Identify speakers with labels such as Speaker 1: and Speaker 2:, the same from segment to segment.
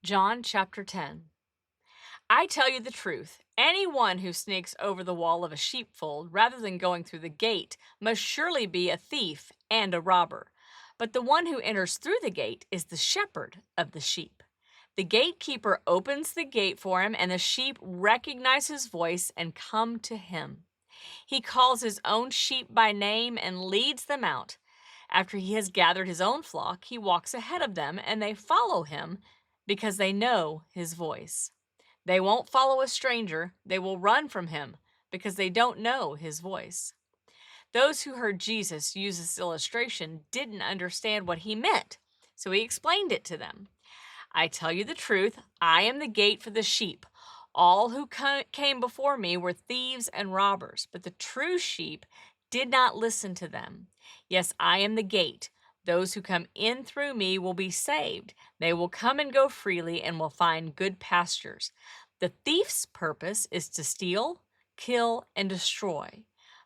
Speaker 1: John chapter 10. I tell you the truth. Anyone who sneaks over the wall of a sheepfold rather than going through the gate must surely be a thief and a robber. But the one who enters through the gate is the shepherd of the sheep. The gatekeeper opens the gate for him, and the sheep recognize his voice and come to him. He calls his own sheep by name and leads them out. After he has gathered his own flock, he walks ahead of them, and they follow him because they know his voice. They won't follow a stranger, they will run from him because they don't know his voice. Those who heard Jesus use this illustration didn't understand what he meant, so he explained it to them. I tell you the truth, I am the gate for the sheep. All who came before me were thieves and robbers, but the true sheep did not listen to them. Yes, I am the gate. Those who come in through me will be saved. They will come and go freely and will find good pastures. The thief's purpose is to steal, kill, and destroy.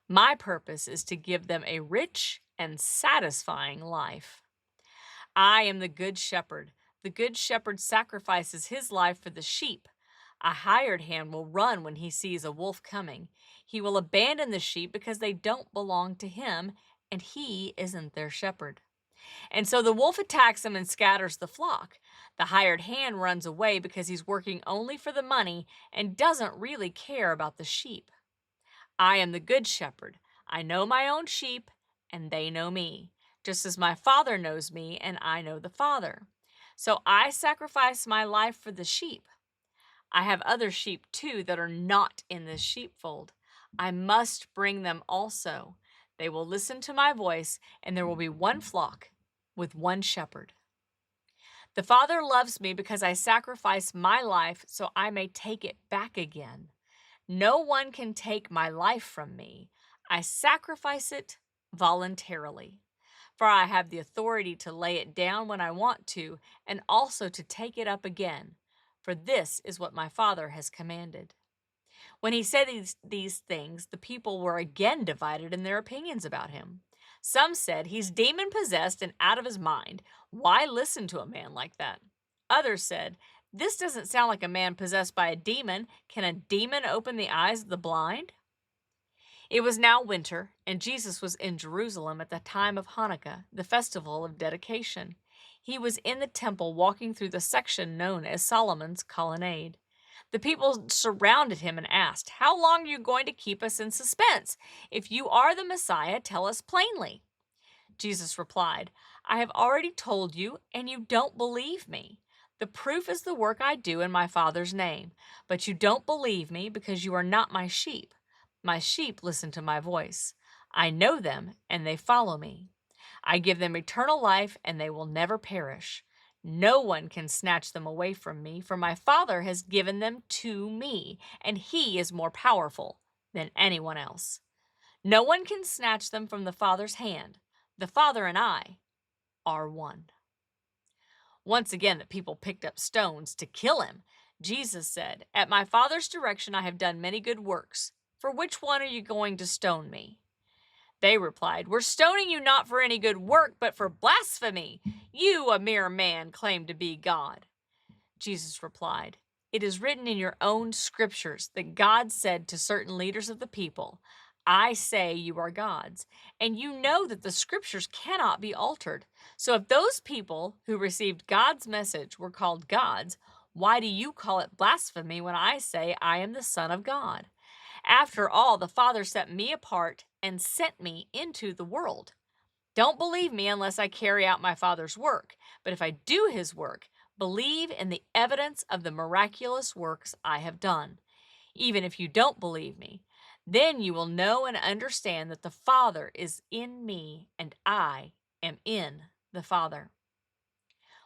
Speaker 1: My purpose is to give them a rich and satisfying life. I am the good shepherd. The good shepherd sacrifices his life for the sheep. A hired hand will run when he sees a wolf coming. He will abandon the sheep because they don't belong to him, and he isn't their shepherd. And so the wolf attacks him and scatters the flock. The hired hand runs away because he's working only for the money and doesn't really care about the sheep. I am the good shepherd. I know my own sheep, and they know me, just as my Father knows me, and I know the Father. So I sacrifice my life for the sheep. I have other sheep too that are not in this sheepfold. I must bring them also. They will listen to my voice, and there will be one flock with one shepherd. The Father loves me because I sacrifice my life so I may take it back again. No one can take my life from me. I sacrifice it voluntarily. For I have the authority to lay it down when I want to, and also to take it up again. For this is what my Father has commanded. When he said these things, the people were again divided in their opinions about him. Some said, "He's demon possessed and out of his mind. Why listen to a man like that?" Others said, "This doesn't sound like a man possessed by a demon. Can a demon open the eyes of the blind?" It was now winter, and Jesus was in Jerusalem at the time of Hanukkah, the festival of dedication. He was in the temple walking through the section known as Solomon's Colonnade. The people surrounded him and asked, "How long are you going to keep us in suspense? If you are the Messiah, tell us plainly." Jesus replied, "I have already told you, and you don't believe me. The proof is the work I do in my Father's name, but you don't believe me because you are not my sheep. My sheep listen to my voice. I know them, and they follow me. I give them eternal life, and they will never perish. No one can snatch them away from me, for my Father has given them to me, and He is more powerful than anyone else. No one can snatch them from the Father's hand. The Father and I are one." Once again, the people picked up stones to kill him. Jesus said, "At my Father's direction, I have done many good works. For which one are you going to stone me?" They replied, "We're stoning you not for any good work, but for blasphemy. You, a mere man, claim to be God." Jesus replied, "It is written in your own scriptures that God said to certain leaders of the people, 'I say you are gods,' and you know that the scriptures cannot be altered. So if those people who received God's message were called gods, why do you call it blasphemy when I say I am the Son of God? After all, the Father set me apart and sent me into the world. Don't believe me unless I carry out my Father's work. But if I do his work, believe in the evidence of the miraculous works I have done. Even if you don't believe me, then you will know and understand that the Father is in me and I am in the Father."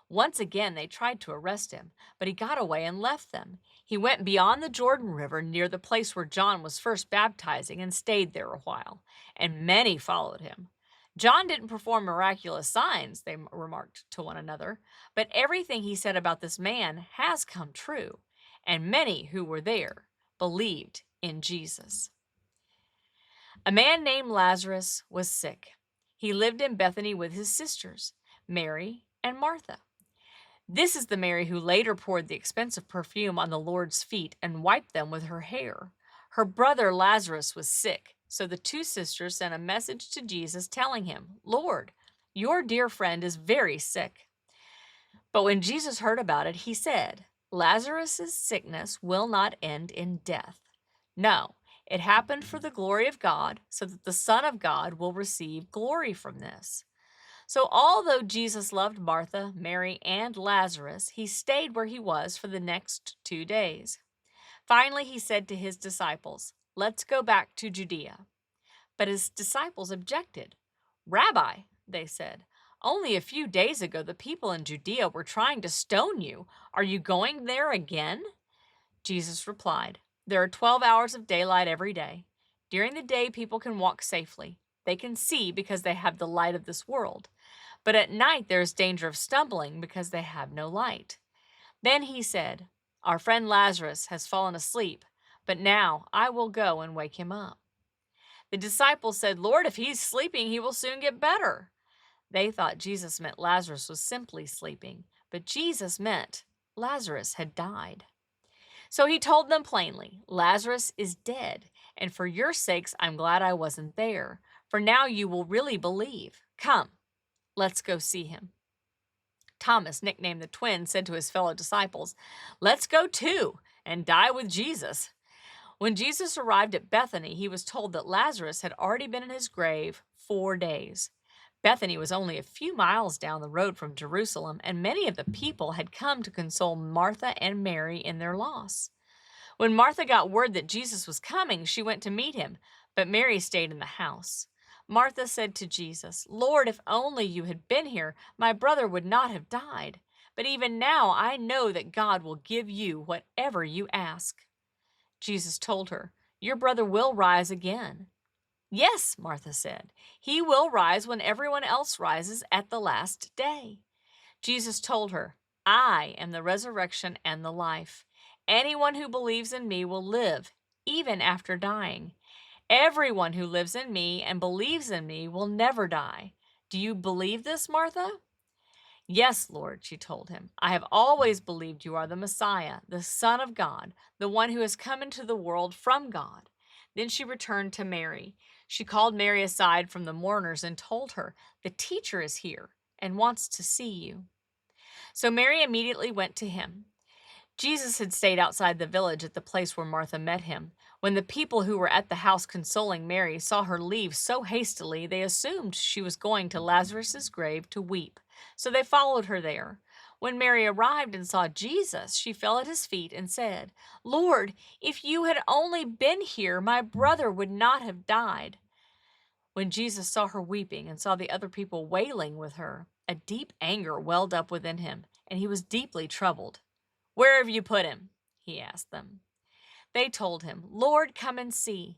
Speaker 1: Once again, they tried to arrest him, but he got away and left them. He went beyond the Jordan River near the place where John was first baptizing and stayed there a while, and many followed him. "John didn't perform miraculous signs," they remarked to one another, "but everything he said about this man has come true." And many who were there believed in Jesus. A man named Lazarus was sick. He lived in Bethany with his sisters, Mary and Martha. This is the Mary who later poured the expensive perfume on the Lord's feet and wiped them with her hair. Her brother Lazarus was sick, so the two sisters sent a message to Jesus telling him, Lord, your dear friend is very sick. But when Jesus heard about it, he said, Lazarus' sickness will not end in death. No, it happened for the glory of God, so that the Son of God will receive glory from this. So, although Jesus loved Martha, Mary, and Lazarus, he stayed where he was for the next 2 days. Finally, he said to his disciples, Let's go back to Judea. But his disciples objected. Rabbi, they said, only a few days ago the people in Judea were trying to stone you. Are you going there again? Jesus replied, There are 12 hours of daylight every day. During the day, people can walk safely. They can see because they have the light of this world. But at night, there is danger of stumbling because they have no light. Then he said, Our friend Lazarus has fallen asleep, but now I will go and wake him up. The disciples said, Lord, if he's sleeping, he will soon get better. They thought Jesus meant Lazarus was simply sleeping, but Jesus meant Lazarus had died. So he told them plainly, Lazarus is dead, and for your sakes I'm glad I wasn't there, for now you will really believe. Come, let's go see him. Thomas, nicknamed the twin, said to his fellow disciples, Let's go too and die with Jesus. When Jesus arrived at Bethany, he was told that Lazarus had already been in his grave 4 days. Bethany was only a few miles down the road from Jerusalem, and many of the people had come to console Martha and Mary in their loss. When Martha got word that Jesus was coming, she went to meet him, but Mary stayed in the house. Martha said to Jesus, Lord, if only you had been here, my brother would not have died. But even now I know that God will give you whatever you ask. Jesus told her, Your brother will rise again. Yes, Martha said, he will rise when everyone else rises at the last day. Jesus told her, I am the resurrection and the life. Anyone who believes in me will live, even after dying. Everyone who lives in me and believes in me will never die. Do you believe this, Martha? Yes, Lord, she told him. I have always believed you are the Messiah, the Son of God, the one who has come into the world from God. Then she returned to Mary. She called Mary aside from the mourners and told her, The teacher is here and wants to see you. So Mary immediately went to him. Jesus had stayed outside the village at the place where Martha met him. When the people who were at the house consoling Mary saw her leave so hastily, they assumed she was going to Lazarus's grave to weep. So they followed her there. When Mary arrived and saw Jesus, she fell at his feet and said, Lord, if you had only been here, my brother would not have died. When Jesus saw her weeping and saw the other people wailing with her, a deep anger welled up within him, and he was deeply troubled. Where have you put him? He asked them. They told him, Lord, come and see.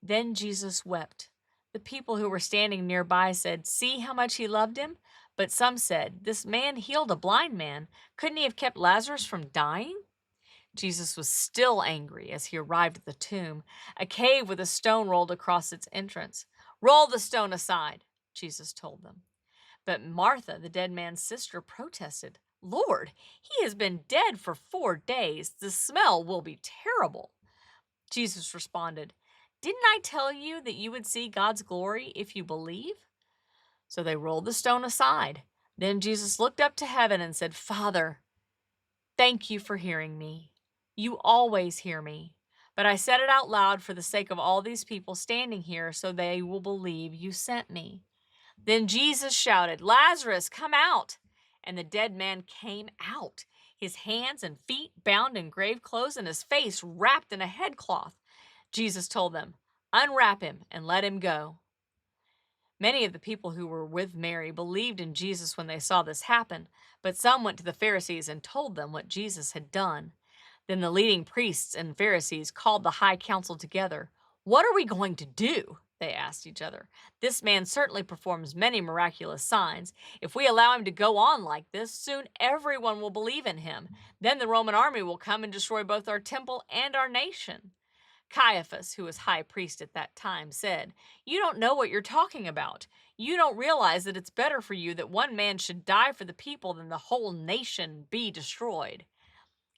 Speaker 1: Then Jesus wept. The people who were standing nearby said, See how much he loved him? But some said, This man healed a blind man. Couldn't he have kept Lazarus from dying? Jesus was still angry as he arrived at the tomb, a cave with a stone rolled across its entrance. Roll the stone aside, Jesus told them. But Martha, the dead man's sister, protested, Lord, he has been dead for 4 days. The smell will be terrible. Jesus responded, Didn't I tell you that you would see God's glory if you believe? So they rolled the stone aside. Then Jesus looked up to heaven and said, Father, thank you for hearing me. You always hear me. But I said it out loud for the sake of all these people standing here so they will believe you sent me. Then Jesus shouted, Lazarus, come out! And the dead man came out, his hands and feet bound in grave clothes and his face wrapped in a headcloth. Jesus told them, Unwrap him and let him go. Many of the people who were with Mary believed in Jesus when they saw this happen, but some went to the Pharisees and told them what Jesus had done. Then the leading priests and Pharisees called the high council together. What are we going to do? They asked each other. This man certainly performs many miraculous signs. If we allow him to go on like this, soon everyone will believe in him. Then the Roman army will come and destroy both our temple and our nation. Caiaphas, who was high priest at that time, said, "You don't know what you're talking about. You don't realize that it's better for you that one man should die for the people than the whole nation be destroyed."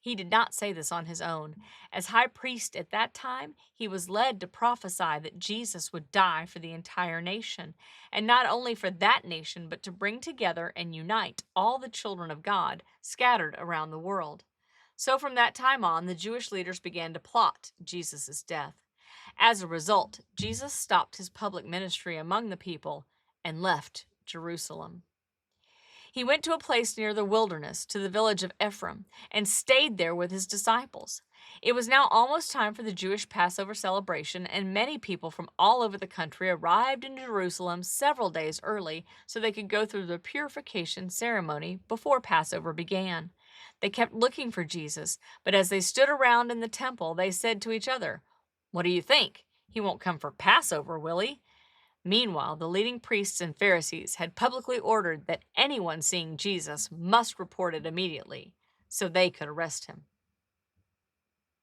Speaker 1: He did not say this on his own. As high priest at that time, he was led to prophesy that Jesus would die for the entire nation, and not only for that nation, but to bring together and unite all the children of God scattered around the world. So from that time on, the Jewish leaders began to plot Jesus' death. As a result, Jesus stopped his public ministry among the people and left Jerusalem. He went to a place near the wilderness, to the village of Ephraim, and stayed there with his disciples. It was now almost time for the Jewish Passover celebration, and many people from all over the country arrived in Jerusalem several days early so they could go through the purification ceremony before Passover began. They kept looking for Jesus, but as they stood around in the temple, they said to each other, "What do you think? He won't come for Passover, will he?" Meanwhile, the leading priests and Pharisees had publicly ordered that anyone seeing Jesus must report it immediately so they could arrest him.